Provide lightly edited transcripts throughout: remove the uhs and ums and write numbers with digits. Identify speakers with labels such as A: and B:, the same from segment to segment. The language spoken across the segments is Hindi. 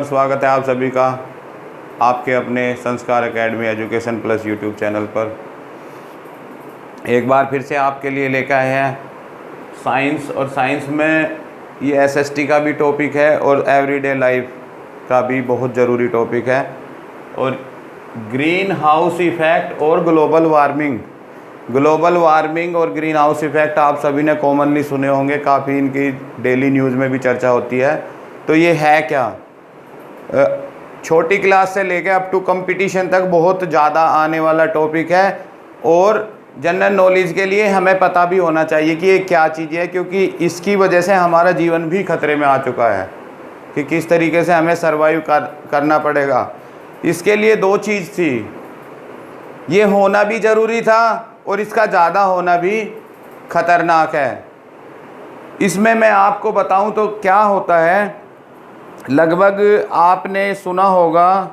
A: स्वागत है आप सभी का आपके अपने संस्कार academy education plus YouTube channel पर। एक बार फिर से आपके लिए लेकर आए हैं साइंस, और साइंस में ये एसएसटी का भी टॉपिक है और एवरीडे लाइफ का भी बहुत ज़रूरी टॉपिक है। और ग्रीन हाउस इफ़ेक्ट और ग्लोबल वार्मिंग और ग्रीन हाउस इफ़ेक्ट आप सभी ने कॉमनली सुने होंगे, काफ़ी इनकी डेली न्यूज़ में भी चर्चा होती है। तो ये है क्या? छोटी क्लास से लेकर अप टू कंपटीशन तक बहुत ज़्यादा आने वाला टॉपिक है, और जनरल नॉलेज के लिए हमें पता भी होना चाहिए कि ये क्या चीज़ है, क्योंकि इसकी वजह से हमारा जीवन भी खतरे में आ चुका है कि किस तरीके से हमें सर्वाइव करना पड़ेगा। इसके लिए दो चीज़ थी, ये होना भी ज़रूरी था और इसका ज़्यादा होना भी खतरनाक है। इसमें मैं आपको बताऊं तो क्या होता है, लगभग आपने सुना होगा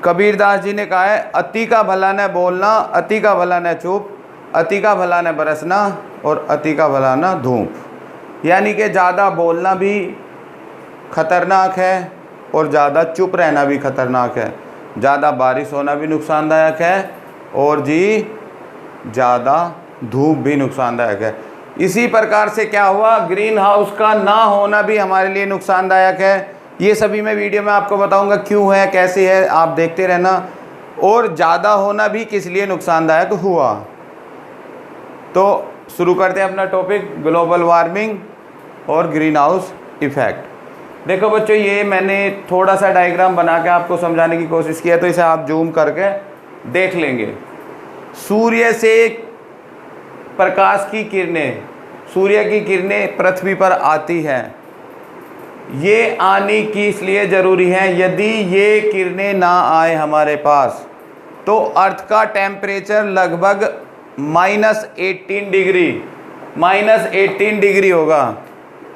A: कबीरदास जी ने कहा है, अति का भला न बोलना, अति का भला न चुप, अति का भला न बरसना और अति का भला न धूप। यानी कि ज़्यादा बोलना भी खतरनाक है और ज़्यादा चुप रहना भी खतरनाक है, ज़्यादा बारिश होना भी नुकसानदायक है और जी ज़्यादा धूप भी नुकसानदायक है। इसी प्रकार से क्या हुआ, ग्रीन हाउस का ना होना भी हमारे लिए नुकसानदायक है। ये सभी मैं वीडियो में आपको बताऊंगा क्यों है, कैसे है, आप देखते रहना। और ज़्यादा होना भी किस लिए नुकसानदायक हुआ। तो शुरू करते हैं अपना टॉपिक, ग्लोबल वार्मिंग और ग्रीन हाउस इफ़ेक्ट। देखो बच्चों, ये मैंने थोड़ा सा डायग्राम बना के आपको समझाने की कोशिश की है, तो इसे आप जूम करके देख लेंगे। सूर्य से प्रकाश की किरणें, सूर्य की किरणें पृथ्वी पर आती हैं। ये आने की इसलिए ज़रूरी है, यदि ये किरणें ना आए हमारे पास तो अर्थ का टेम्परेचर लगभग -18 डिग्री होगा।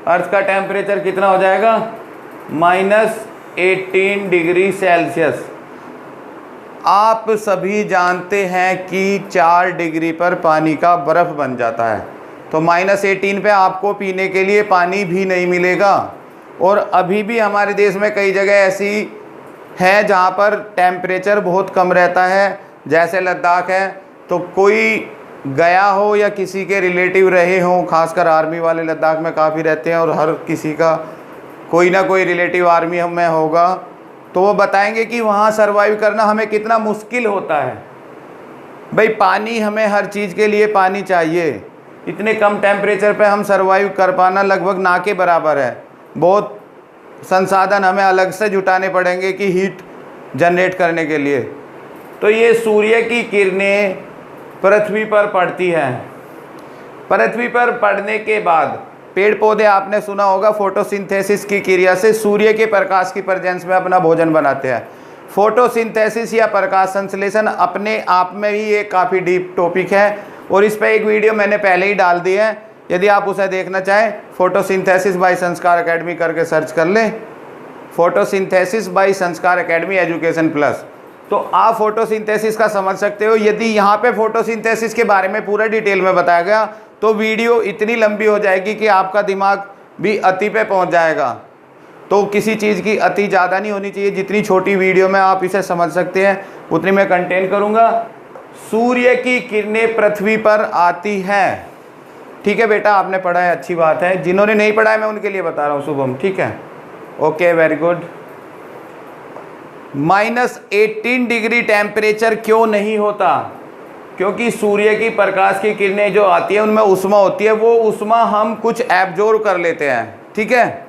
A: अर्थ का टेम्परेचर कितना हो जाएगा? -18 डिग्री सेल्सियस। आप सभी जानते हैं कि 4 डिग्री पर पानी का बर्फ़ बन जाता है, तो -18 पे आपको पीने के लिए पानी भी नहीं मिलेगा। और अभी भी हमारे देश में कई जगह ऐसी है जहाँ पर टेम्परेचर बहुत कम रहता है, जैसे लद्दाख है। तो कोई गया हो या किसी के रिलेटिव रहे हों, खासकर आर्मी वाले लद्दाख में काफ़ी रहते हैं और हर किसी का कोई ना कोई रिलेटिव आर्मी में होगा, तो वो बताएंगे कि वहाँ सर्वाइव करना हमें कितना मुश्किल होता है। भाई पानी, हमें हर चीज़ के लिए पानी चाहिए। इतने कम टेम्परेचर पे हम सर्वाइव कर पाना लगभग ना के बराबर है। बहुत संसाधन हमें अलग से जुटाने पड़ेंगे कि हीट जनरेट करने के लिए। तो ये सूर्य की किरणें पृथ्वी पर पड़ती हैं। पृथ्वी पर पड़ने के बाद पेड़ पौधे, आपने सुना होगा, फोटोसिंथेसिस की क्रिया से सूर्य के प्रकाश की प्रेजेंस में अपना भोजन बनाते हैं। फोटोसिंथेसिस या प्रकाश संश्लेषण अपने आप में ही एक काफ़ी डीप टॉपिक है, और इस पर एक वीडियो मैंने पहले ही डाल दी है। यदि आप उसे देखना चाहें, फोटोसिंथेसिस बाय संस्कार एकेडमी करके सर्च कर लें, फोटोसिंथेसिस बाय संस्कार एकेडमी एजुकेशन प्लस, तो आप फोटोसिंथेसिस का समझ सकते हो। यदि यहाँ पे फोटोसिंथेसिस के बारे में पूरा डिटेल में बताया गया तो वीडियो इतनी लंबी हो जाएगी कि आपका दिमाग भी अति पे पहुँच जाएगा। तो किसी चीज़ की अति ज़्यादा नहीं होनी चाहिए, जितनी छोटी वीडियो में आप इसे समझ सकते हैं उतनी मैं कंटेन करूँगा। सूर्य की किरणें पृथ्वी पर आती हैं, ठीक है बेटा, आपने पढ़ा है, अच्छी बात है। जिन्होंने नहीं पढ़ा है मैं उनके लिए बता रहा हूँ, शुभम, ठीक है, okay, very good. -18 degree temperature क्यों नहीं होता? क्योंकि सूर्य की प्रकाश की किरणें जो आती है उनमें उष्मा होती है, वो उष्मा हम कुछ एब्जॉर्ब कर लेते हैं, ठीक है,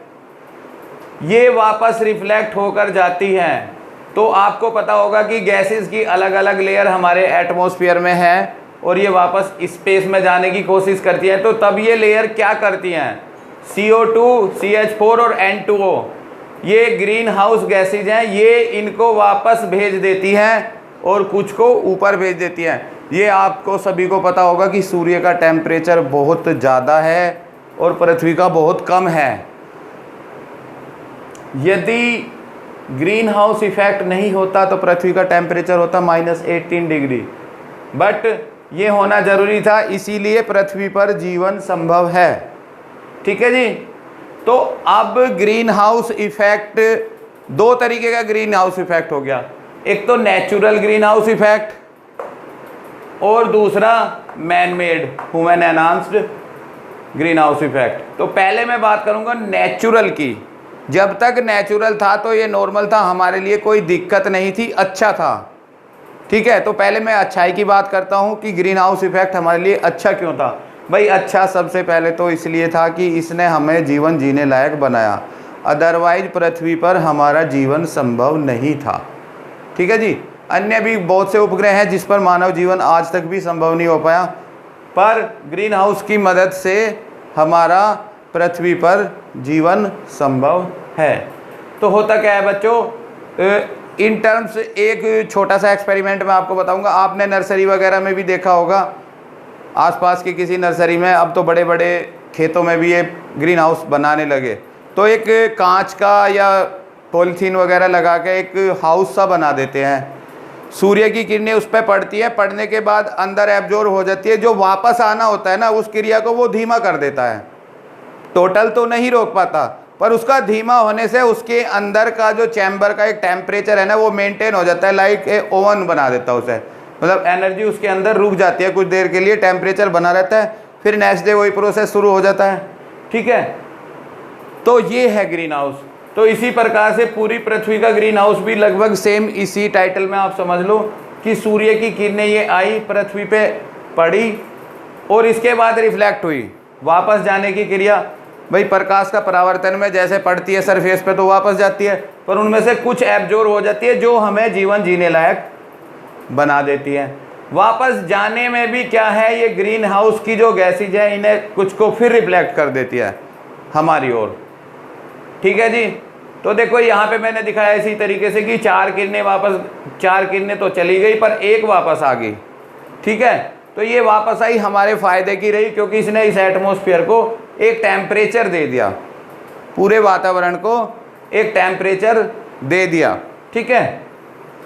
A: ये वापस रिफ्लेक्ट होकर जाती हैं। तो आपको पता होगा कि गैसेस की अलग अलग लेयर हमारे एटमॉस्फेयर में है और ये वापस स्पेस में जाने की कोशिश करती हैं। तो तब ये लेयर क्या करती हैं? CO2, CH4 और N2O, ये ग्रीन हाउस गैसेज हैं, ये इनको वापस भेज देती हैं और कुछ को ऊपर भेज देती हैं। ये आपको सभी को पता होगा कि सूर्य का टेम्परेचर बहुत ज़्यादा है और पृथ्वी का बहुत कम है। यदि ग्रीन हाउस इफेक्ट नहीं होता तो पृथ्वी का टेम्परेचर होता -18 डिग्री, बट ये होना ज़रूरी था, इसीलिए पृथ्वी पर जीवन संभव है, ठीक है जी। तो अब ग्रीन हाउस इफेक्ट दो तरीके का ग्रीन हाउस इफेक्ट हो गया, एक तो नेचुरल ग्रीन हाउस इफेक्ट और दूसरा man made human enhanced green house effect. तो पहले मैं बात करूंगा नेचुरल की। जब तक नेचुरल था तो ये नॉर्मल था, हमारे लिए कोई दिक्कत नहीं थी, अच्छा था, ठीक है। तो पहले मैं अच्छाई की बात करता हूँ कि ग्रीन हाउस इफेक्ट हमारे लिए अच्छा क्यों था। भाई अच्छा सबसे पहले तो इसलिए था कि इसने हमें जीवन जीने लायक बनाया, अदरवाइज पृथ्वी पर हमारा जीवन संभव नहीं था, ठीक है जी। अन्य भी बहुत से उपग्रह हैं जिस पर मानव जीवन आज तक भी संभव नहीं हो पाया, पर ग्रीन हाउस की मदद से हमारा पृथ्वी पर जीवन संभव है। तो होता क्या है बच्चों, इन टर्म्स एक छोटा सा एक्सपेरिमेंट मैं आपको बताऊंगा। आपने नर्सरी वगैरह में भी देखा होगा, आसपास की किसी नर्सरी में, अब तो बड़े बड़े खेतों में भी ये ग्रीन हाउस बनाने लगे। तो एक कांच का या पॉलीथीन वगैरह लगा के एक हाउस सा बना देते हैं, सूर्य की किरणें उस पर पड़ती है, पड़ने के बाद अंदर एब्जॉर्ब हो जाती है, जो वापस आना होता है ना उस क्रिया को वो धीमा कर देता है, टोटल तो नहीं रोक पाता, पर उसका धीमा होने से उसके अंदर का जो चैम्बर का एक टेम्परेचर है ना वो मेंटेन हो जाता है, लाइक ए ओवन बना देता है उसे, मतलब एनर्जी उसके अंदर रुक जाती है कुछ देर के लिए, टेम्परेचर बना रहता है, फिर नेक्स्ट डे वही प्रोसेस शुरू हो जाता है, ठीक है। तो ये है ग्रीन हाउस। तो इसी प्रकार से पूरी पृथ्वी का ग्रीन हाउस भी लगभग सेम इसी टाइटल में आप समझ लो कि सूर्य की किरणें ये आई, पृथ्वी पे पड़ी और इसके बाद रिफ्लेक्ट हुई, वापस जाने की क्रिया। भाई प्रकाश का परावर्तन में जैसे पड़ती है सरफेस पे तो वापस जाती है, पर उनमें से कुछ एब्जॉर्ब हो जाती है जो हमें जीवन जीने लायक बना देती है। वापस जाने में भी क्या है, ये ग्रीन हाउस की जो गैसेज है इन्हें कुछ को फिर रिफ्लेक्ट कर देती है हमारी ओर, ठीक है जी। तो देखो यहाँ पे मैंने दिखाया इसी तरीके से कि चार किरणें तो चली गई पर एक वापस आ गई, ठीक है। तो ये वापस आई हमारे फायदे की रही, क्योंकि इसने इस एटमॉस्फेयर को एक टेम्परेचर दे दिया, पूरे वातावरण को एक टेम्परेचर दे दिया, ठीक है,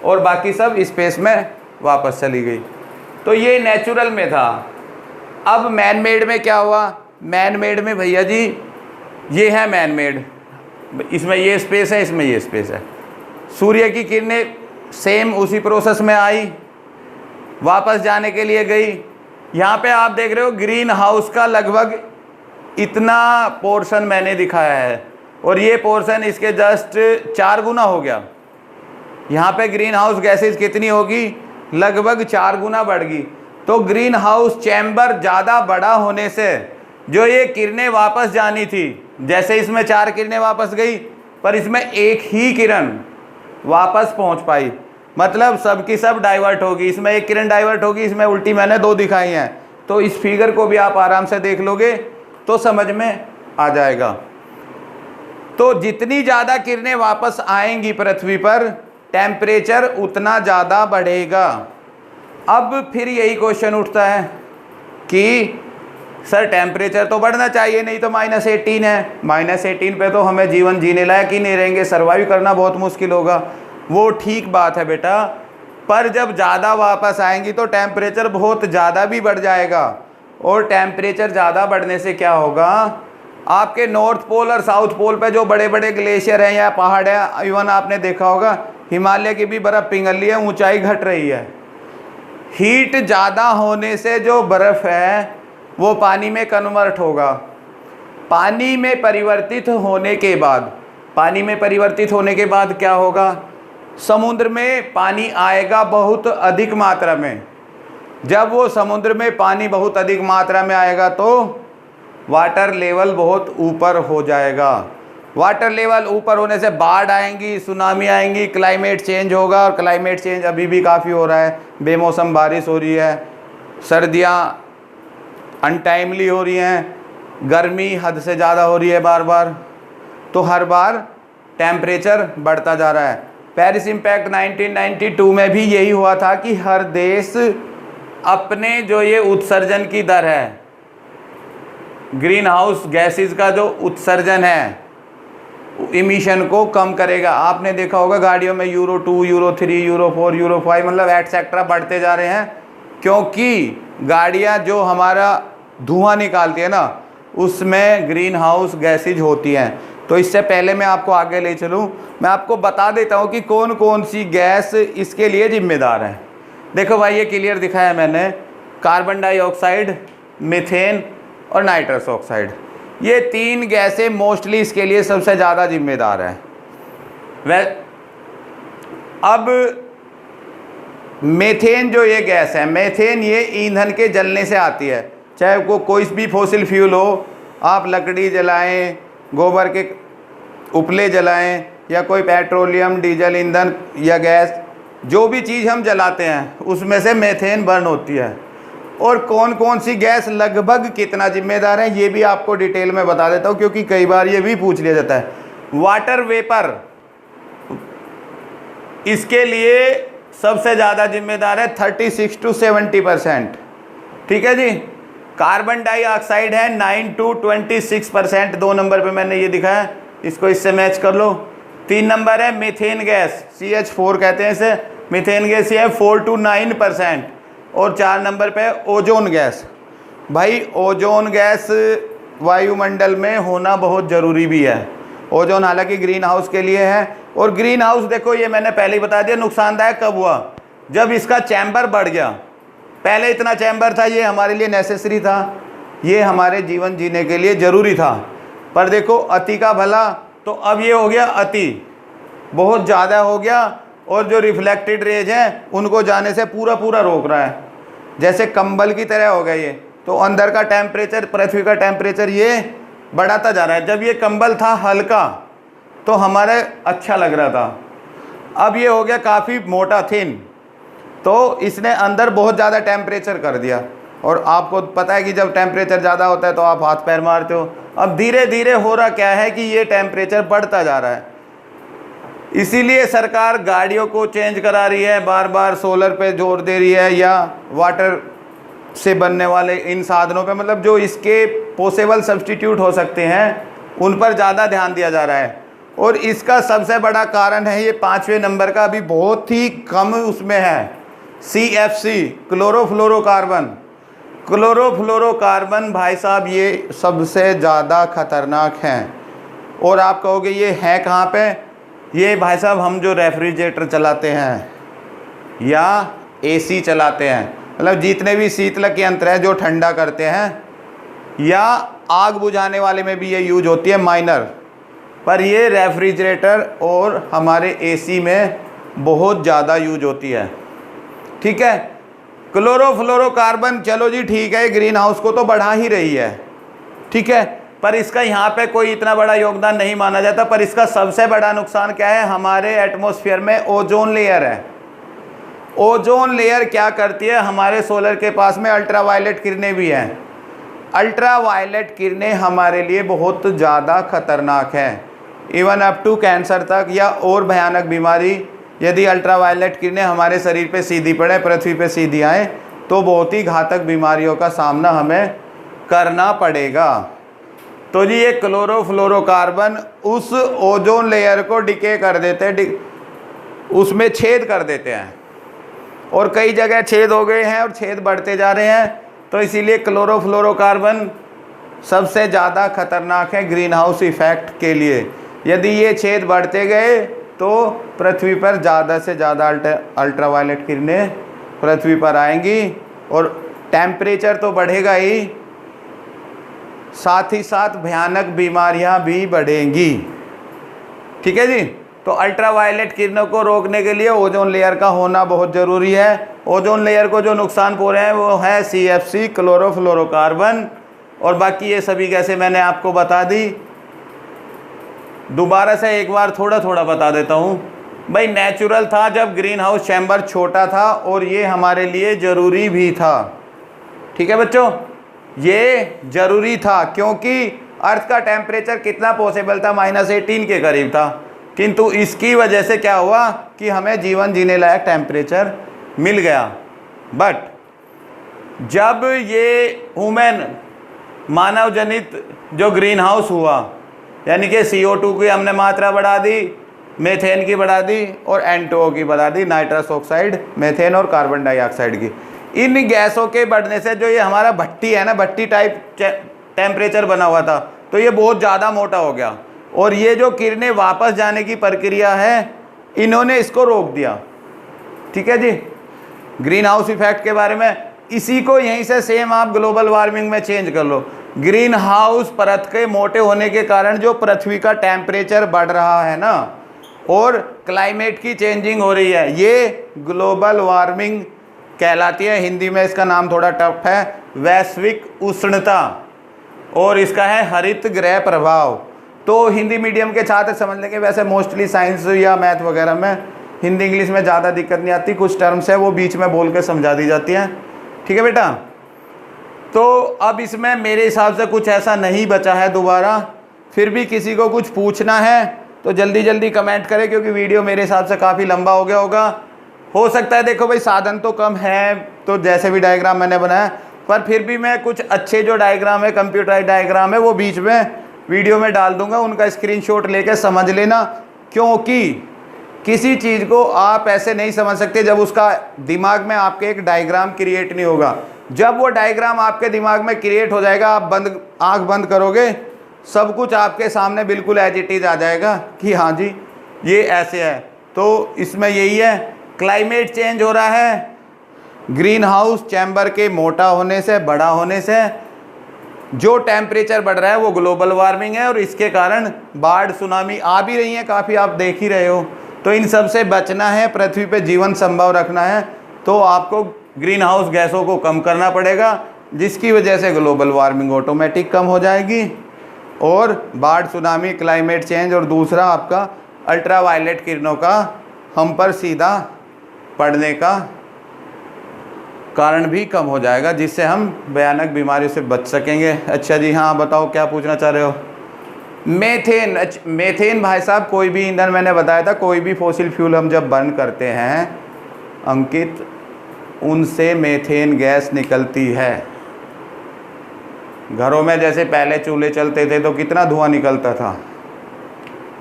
A: और बाकी सब स्पेस में वापस चली गई। तो ये नेचुरल में था। अब मैन मेड में क्या हुआ, मैन मेड में भैया जी ये है मैन मेड, इसमें ये स्पेस है, इसमें ये स्पेस है, सूर्य की किरणें सेम उसी प्रोसेस में आई, वापस जाने के लिए गई। यहाँ पे आप देख रहे हो ग्रीन हाउस का लगभग इतना पोर्शन मैंने दिखाया है और ये पोर्शन इसके जस्ट 4 गुना हो गया। यहाँ पे ग्रीन हाउस गैसेज कितनी होगी, लगभग 4 गुना बढ़ गई। तो ग्रीन हाउस चैम्बर ज़्यादा बड़ा होने से जो ये किरणें वापस जानी थी, जैसे इसमें 4 किरणें वापस गई पर इसमें एक ही किरण वापस पहुँच पाई, मतलब सब की सब डाइवर्ट होगी, इसमें एक किरण डाइवर्ट होगी, इसमें उल्टी मैंने 2 दिखाई हैं। तो इस फिगर को भी आप आराम से देख लोगे तो समझ में आ जाएगा। तो जितनी ज़्यादा किरणें वापस आएंगी पृथ्वी पर टेम्परेचर उतना ज़्यादा बढ़ेगा। अब फिर यही क्वेश्चन उठता है कि सर टेम्परेचर तो बढ़ना चाहिए, नहीं तो -18 है, -18 पे तो हमें जीवन जीने लायक ही नहीं रहेंगे, सर्वाइव करना बहुत मुश्किल होगा। वो ठीक बात है बेटा, पर जब ज़्यादा वापस आएंगी तो टेम्परेचर बहुत ज़्यादा भी बढ़ जाएगा, और टेम्परेचर ज़्यादा बढ़ने से क्या होगा, आपके नॉर्थ पोल और साउथ पोल पे जो बड़े बड़े ग्लेशियर हैं या पहाड़ है, इवन आपने देखा होगा हिमालय की भी बर्फ़ पिघल रही है, ऊंचाई घट रही है। हीट ज़्यादा होने से जो बर्फ़ है वो पानी में कन्वर्ट होगा, पानी में परिवर्तित होने के बाद क्या होगा, समुद्र में पानी आएगा बहुत अधिक मात्रा में। जब वो समुद्र में पानी बहुत अधिक मात्रा में आएगा तो वाटर लेवल बहुत ऊपर हो जाएगा। वाटर लेवल ऊपर होने से बाढ़ आएंगी, सुनामी आएंगी, क्लाइमेट चेंज होगा, और क्लाइमेट चेंज अभी भी काफ़ी हो रहा है, बेमौसम बारिश हो रही है, सर्दियाँ अनटाइमली हो रही हैं, गर्मी हद से ज़्यादा हो रही है बार बार, तो हर बार टेम्परेचर बढ़ता जा रहा है। पेरिस इम्पैक्ट 1992 में भी यही हुआ था कि हर देश अपने जो ये उत्सर्जन की दर है, ग्रीन हाउस गैसेस का जो उत्सर्जन है, इमिशन को कम करेगा। आपने देखा होगा गाड़ियों में यूरो 2, यूरो 3, यूरो 4, यूरो 5 मतलब एटसेट्रा बढ़ते जा रहे हैं, क्योंकि गाड़ियाँ जो हमारा धुआं निकालती है ना उसमें ग्रीन हाउस गैसेज होती हैं। तो इससे पहले मैं आपको आगे ले चलूँ, मैं आपको बता देता हूँ कि कौन कौन सी गैस इसके लिए जिम्मेदार है। देखो भाई, ये क्लियर दिखाया मैंने, कार्बन डाइऑक्साइड, मीथेन और नाइट्रस ऑक्साइड, ये 3 गैसें मोस्टली इसके लिए सबसे ज़्यादा जिम्मेदार है। अब मीथेन जो ये गैस है, मीथेन ये ईंधन के जलने से आती है। चाहे वो कोई भी फॉसिल फ्यूल हो, आप लकड़ी जलाएं, गोबर के उपले जलाएं, या कोई पेट्रोलियम, डीजल ईंधन या गैस, जो भी चीज़ हम जलाते हैं उसमें से मीथेन बर्न होती है। और कौन कौन सी गैस लगभग कितना जिम्मेदार है ये भी आपको डिटेल में बता देता हूँ, क्योंकि कई बार ये भी पूछ लिया जाता है। वाटर वेपर इसके लिए सबसे ज़्यादा जिम्मेदार है, 36 to 70%। ठीक है जी। कार्बन डाइऑक्साइड है 9 to 26%, 2 नंबर पे मैंने ये दिखाया, इसको इससे मैच कर लो। 3 नंबर है मीथेन गैस, CH4 कहते हैं इसे, मीथेन गैस ये है 4 to 9%। और 4 नंबर पे ओजोन गैस। भाई ओजोन गैस वायुमंडल में होना बहुत ज़रूरी भी है। ओजोन हालांकि ग्रीन हाउस के लिए है, और ग्रीन हाउस देखो ये मैंने पहले ही बता दिया नुकसानदायक कब हुआ, जब इसका चैम्बर बढ़ गया। पहले इतना चैम्बर था, ये हमारे लिए नेसेसरी था, ये हमारे जीवन जीने के लिए ज़रूरी था, पर देखो अति का भला, तो अब ये हो गया अति, बहुत ज़्यादा हो गया, और जो रिफ्लेक्टेड रेज हैं उनको जाने से पूरा पूरा रोक रहा है, जैसे कंबल की तरह हो गया ये। तो अंदर का टेम्परेचर, पृथ्वी का टेम्परेचर ये बढ़ाता जा रहा है। जब ये कंबल था हल्का तो हमारे अच्छा लग रहा था, अब ये हो गया काफ़ी मोटा, थिन, तो इसने अंदर बहुत ज़्यादा टेम्परेचर कर दिया। और आपको पता है कि जब टेम्परेचर ज़्यादा होता है तो आप हाथ पैर मारते हो। अब धीरे धीरे हो रहा क्या है कि ये टेम्परेचर बढ़ता जा रहा है, इसीलिए सरकार गाड़ियों को चेंज करा रही है, बार बार सोलर पे जोर दे रही है, या वाटर से बनने वाले इन साधनों पे, मतलब जो इसके पॉसिबल सब्स्टिट्यूट हो सकते हैं उन पर ज़्यादा ध्यान दिया जा रहा है। और इसका सबसे बड़ा कारण है ये 5वें नंबर का, अभी बहुत ही कम उसमें है, CFC, क्लोरोफ्लोरोकार्बन। क्लोरोफ्लोरोकार्बन भाई साहब ये सबसे ज़्यादा खतरनाक हैं। और आप कहोगे ये है कहाँ पे? ये भाई साहब हम जो रेफ्रिजरेटर चलाते हैं या AC चलाते हैं, मतलब जितने भी शीतलक यंत्र हैं जो ठंडा करते हैं, या आग बुझाने वाले में भी ये यूज होती है माइनर, पर ये रेफ्रिजरेटर और हमारे AC में बहुत ज़्यादा यूज होती है। ठीक है। क्लोरोफ्लोरोकार्बन चलो जी ठीक है, ग्रीन हाउस को तो बढ़ा ही रही है, ठीक है, पर इसका यहाँ पे कोई इतना बड़ा योगदान नहीं माना जाता। पर इसका सबसे बड़ा नुकसान क्या है? हमारे एटमॉस्फेयर में ओजोन लेयर है। ओजोन लेयर क्या करती है? हमारे सोलर के पास में अल्ट्रावायलेट किरणें भी हैं। अल्ट्रावायलेट किरणें हमारे लिए बहुत ज़्यादा खतरनाक है, इवन अप टू कैंसर तक, या और भयानक बीमारी। यदि अल्ट्रावायलेट किरणें हमारे शरीर पे सीधी पड़े, पृथ्वी पे सीधी आए, तो बहुत ही घातक बीमारियों का सामना हमें करना पड़ेगा। तो जी ये क्लोरोफ्लोरोकार्बन उस ओजोन लेयर को डिके कर देते हैं, उसमें छेद कर देते हैं, और कई जगह छेद हो गए हैं और छेद बढ़ते जा रहे हैं। तो इसीलिए क्लोरोफ्लोरोकार्बन सबसे ज़्यादा खतरनाक है ग्रीन हाउस इफेक्ट के लिए। यदि ये छेद बढ़ते गए तो पृथ्वी पर ज़्यादा से ज़्यादा अल्ट्रावायलेट किरणें पृथ्वी पर आएंगी, और टेम्परेचर तो बढ़ेगा ही, साथ ही साथ भयानक बीमारियां भी बढ़ेंगी। ठीक है जी। तो अल्ट्रावायलेट किरणों को रोकने के लिए ओजोन लेयर का होना बहुत ज़रूरी है। ओजोन लेयर को जो नुकसान पहुंच रहे हैं वो है CFC, क्लोरोफ्लोरोकार्बन, और बाकी ये सभी गैसें मैंने आपको बता दी। दोबारा से एक बार थोड़ा थोड़ा बता देता हूँ। भाई नेचुरल था जब ग्रीन हाउस चैम्बर छोटा था, और ये हमारे लिए ज़रूरी भी था। ठीक है बच्चों, ये ज़रूरी था क्योंकि अर्थ का टेम्परेचर कितना पॉसिबल था? -18 के करीब था, किंतु इसकी वजह से क्या हुआ कि हमें जीवन जीने लायक टेम्परेचर मिल गया। बट जब ये ह्यूमन मानव जनित जो ग्रीन हाउस हुआ, यानी कि CO2 की हमने मात्रा बढ़ा दी, मीथेन की बढ़ा दी, और N2O की बढ़ा दी, नाइट्रस ऑक्साइड, मीथेन और कार्बन डाइऑक्साइड की। इन गैसों के बढ़ने से जो ये हमारा भट्टी है ना, भट्टी टाइप टेम्परेचर बना हुआ था, तो ये बहुत ज़्यादा मोटा हो गया, और ये जो किरणें वापस जाने की प्रक्रिया है, इन्होंने इसको रोक दिया। ठीक है जी, ग्रीन हाउस इफेक्ट के बारे में। इसी को यहीं से सेम आप ग्लोबल वार्मिंग में चेंज कर लो। ग्रीन हाउस परत के मोटे होने के कारण जो पृथ्वी का टेम्परेचर बढ़ रहा है ना, और क्लाइमेट की चेंजिंग हो रही है, ये ग्लोबल वार्मिंग कहलाती है। हिंदी में इसका नाम थोड़ा टफ है, वैश्विक उष्णता, और इसका है हरित गृह प्रभाव। तो हिंदी मीडियम के छात्र समझ लेंगे, वैसे मोस्टली साइंस या मैथ वगैरह में हिंदी इंग्लिश में ज़्यादा दिक्कत नहीं आती, कुछ टर्म्स है वो बीच में बोल के समझा दी जाती हैं। ठीक है बेटा, तो अब इसमें मेरे हिसाब से कुछ ऐसा नहीं बचा है दोबारा। फिर भी किसी को कुछ पूछना है तो जल्दी जल्दी कमेंट करें, क्योंकि वीडियो मेरे हिसाब से काफ़ी लंबा हो गया होगा। हो सकता है, देखो भाई साधन तो कम है, तो जैसे भी डायग्राम मैंने बनाया, पर फिर भी मैं कुछ अच्छे जो डायग्राम है, कंप्यूटराइज डायग्राम है, वो बीच में वीडियो में डाल दूंगा, उनका स्क्रीनशॉट लेकर समझ लेना। क्योंकि किसी चीज़ को आप ऐसे नहीं समझ सकते जब उसका दिमाग में आपके एक डायग्राम क्रिएट नहीं होगा। जब वो डायग्राम आपके दिमाग में क्रिएट हो जाएगा, आप आँख बंद करोगे, सब कुछ आपके सामने बिल्कुल एज इट इज आ जाएगा कि हाँ जी ये ऐसे है। तो इसमें यही है, क्लाइमेट चेंज हो रहा है ग्रीन हाउस चैम्बर के मोटा होने से, बड़ा होने से। जो टेम्परेचर बढ़ रहा है वो ग्लोबल वार्मिंग है, और इसके कारण बाढ़ सुनामी आ भी रही है काफ़ी, आप देख ही रहे हो। तो इन सब से बचना है, पृथ्वी पे जीवन संभव रखना है, तो आपको ग्रीन हाउस गैसों को कम करना पड़ेगा, जिसकी वजह से ग्लोबल वार्मिंग ऑटोमेटिक कम हो जाएगी, और बाढ़ सुनामी, क्लाइमेट चेंज, और दूसरा आपका अल्ट्रावायलेट किरणों का हम पर सीधा पड़ने का कारण भी कम हो जाएगा, जिससे हम भयानक बीमारियों से बच सकेंगे। अच्छा जी, हाँ बताओ क्या पूछना चाह रहे हो। मेथेन, मेथेन भाई साहब कोई भी ईंधन, मैंने बताया था कोई भी फॉसिल फ्यूल हम जब बर्न करते हैं अंकित, उनसे मेथेन गैस निकलती है। घरों में जैसे पहले चूल्हे चलते थे तो कितना धुआं निकलता था,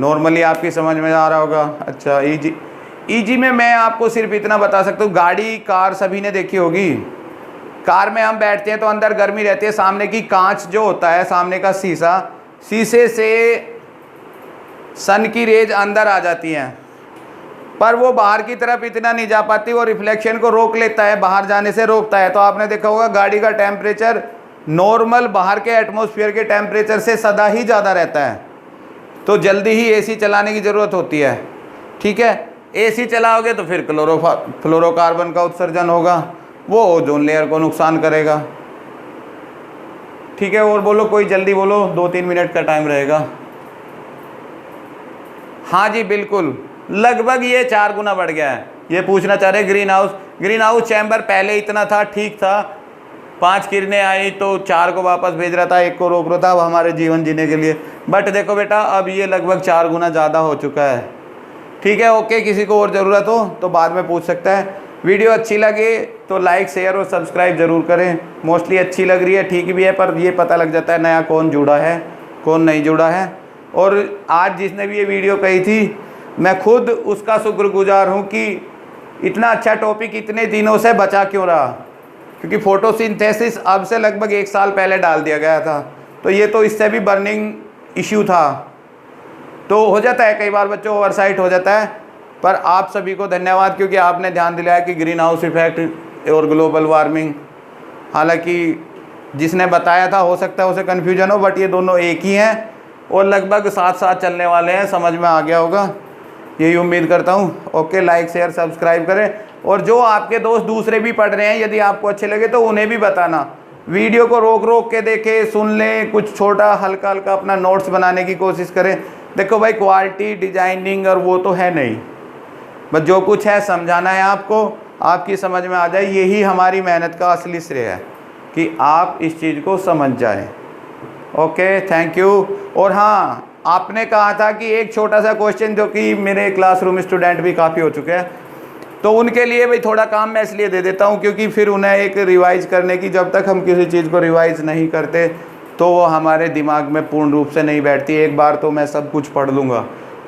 A: नॉर्मली आपकी समझ में आ रहा होगा। अच्छा, ईजी में मैं आपको सिर्फ इतना बता सकता हूँ, गाड़ी कार सभी ने देखी होगी। कार में हम बैठते हैं तो अंदर गर्मी रहती है, सामने की कांच जो होता है, सामने का शीशा, शीशे से सन की रेज अंदर आ जाती हैं, पर वो बाहर की तरफ इतना नहीं जा पाती, वो रिफ्लेक्शन को रोक लेता है, बाहर जाने से रोकता है। तो आपने देखा होगा गाड़ी का टेम्परेचर नॉर्मल बाहर के एटमॉस्फेयर के टेम्परेचर से सदा ही ज़्यादा रहता है, तो जल्दी ही एसी चलाने की ज़रूरत होती है। ठीक है, एसी चलाओगे तो फिर फ्लोरोकार्बन का उत्सर्जन होगा, वो ओजोन लेयर को नुकसान करेगा। ठीक है, और बोलो कोई जल्दी बोलो, 2-3 मिनट का टाइम रहेगा। हाँ जी बिल्कुल, लगभग ये 4 गुना बढ़ गया है। ये पूछना चाह रहे ग्रीन हाउस चैम्बर पहले इतना था, ठीक था, 5 किरणें आई तो 4 को वापस भेज रहा था, 1 को रोक रहा था, अब हमारे जीवन जीने के लिए। बट देखो बेटा, अब ये लगभग 4 गुना ज़्यादा हो चुका है। ठीक है, ओके, किसी को और ज़रूरत हो तो बाद में पूछ सकता है। वीडियो अच्छी लगे तो लाइक शेयर और सब्सक्राइब ज़रूर करें। मोस्टली अच्छी लग रही है, ठीक भी है, पर ये पता लग जाता है नया कौन जुड़ा है कौन नहीं जुड़ा है। और आज जिसने भी ये वीडियो कही थी, मैं खुद उसका शुक्रगुजार हूँ कि इतना अच्छा टॉपिक इतने दिनों से बचा क्यों रहा, क्योंकि फोटोसिंथेसिस अब से लगभग 1 साल पहले डाल दिया गया था, तो ये तो इससे भी बर्निंग इश्यू था। तो हो जाता है कई बार बच्चों, ओवरसाइट हो जाता है, पर आप सभी को धन्यवाद, क्योंकि आपने ध्यान दिलाया कि ग्रीन हाउस इफेक्ट और ग्लोबल वार्मिंग, हालांकि जिसने बताया था हो सकता है उसे कन्फ्यूजन हो, बट ये दोनों एक ही हैं और लगभग साथ साथ चलने वाले हैं। समझ में आ गया होगा, यही उम्मीद करता हूँ। ओके, लाइक शेयर सब्सक्राइब करें, और जो आपके दोस्त दूसरे भी पढ़ रहे हैं, यदि आपको अच्छे लगे तो उन्हें भी बताना। वीडियो को रोक रोक के देखें, सुन लें, कुछ छोटा हल्का हल्का अपना नोट्स बनाने की कोशिश करें। देखो भाई, क्वालिटी डिजाइनिंग और वो तो है नहीं, बस जो कुछ है समझाना है आपको, आपकी समझ में आ जाए, यही हमारी मेहनत का असली श्रेय है कि आप इस चीज़ को समझ जाएं। Okay, thank you. और हाँ, आपने कहा था कि एक छोटा सा क्वेश्चन, जो कि मेरे क्लासरूम स्टूडेंट भी काफ़ी हो चुके हैं, तो उनके लिए भाई थोड़ा काम मैं इसलिए दे देता हूँ क्योंकि फिर उन्हें एक रिवाइज करने की, जब तक हम किसी चीज़ को रिवाइज नहीं करते तो वो हमारे दिमाग में पूर्ण रूप से नहीं बैठती। एक बार तो मैं सब कुछ पढ़ लूँगा,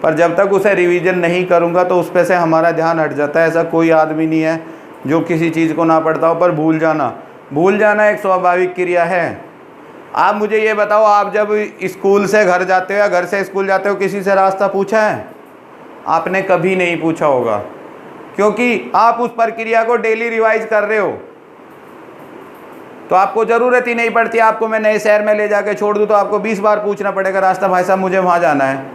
A: पर जब तक उसे रिवीजन नहीं करूँगा तो उस पर से हमारा ध्यान हट जाता है। ऐसा कोई आदमी नहीं है जो किसी चीज़ को ना पढ़ता हो, पर भूल जाना एक स्वाभाविक क्रिया है। आप मुझे ये बताओ, आप जब स्कूल से घर जाते हो या घर से स्कूल जाते हो, किसी से रास्ता पूछा है? आपने कभी नहीं पूछा होगा, क्योंकि आप उस प्रक्रिया को डेली रिवाइज कर रहे हो, तो आपको ज़रूरत ही नहीं पड़ती। आपको मैं नए शहर में ले जाके छोड़ दूँ तो आपको 20 बार पूछना पड़ेगा रास्ता, भाई साहब मुझे वहाँ जाना है।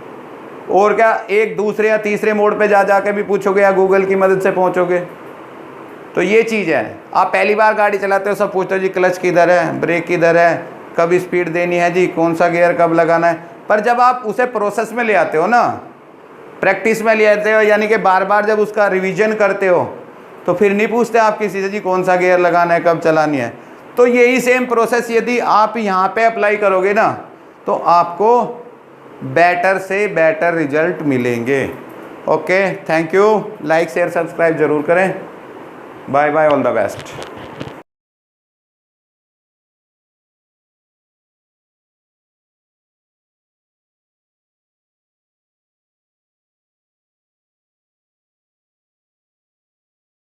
A: और क्या, एक दूसरे या तीसरे मोड़ पे जा के भी पूछोगे या गूगल की मदद से पहुँचोगे। तो ये चीज़ है, आप पहली बार गाड़ी चलाते हो सब पूछते हो जी क्लच किधर है, ब्रेक किधर है, कब स्पीड देनी है जी, कौन सा गियर कब लगाना है। पर जब आप उसे प्रोसेस में ले आते हो ना, प्रैक्टिस में ले आते हो, यानी कि बार बार जब उसका रिवीजन करते हो, तो फिर नहीं पूछते आप किसी से जी कौन सा गियर लगाना है, कब चलानी है। तो यही सेम प्रोसेस यदि आप यहाँ पे अप्लाई करोगे ना, तो आपको बेटर से बेटर रिजल्ट मिलेंगे। Okay, thank you. Like share subscribe जरूर करें। Bye bye, all the best.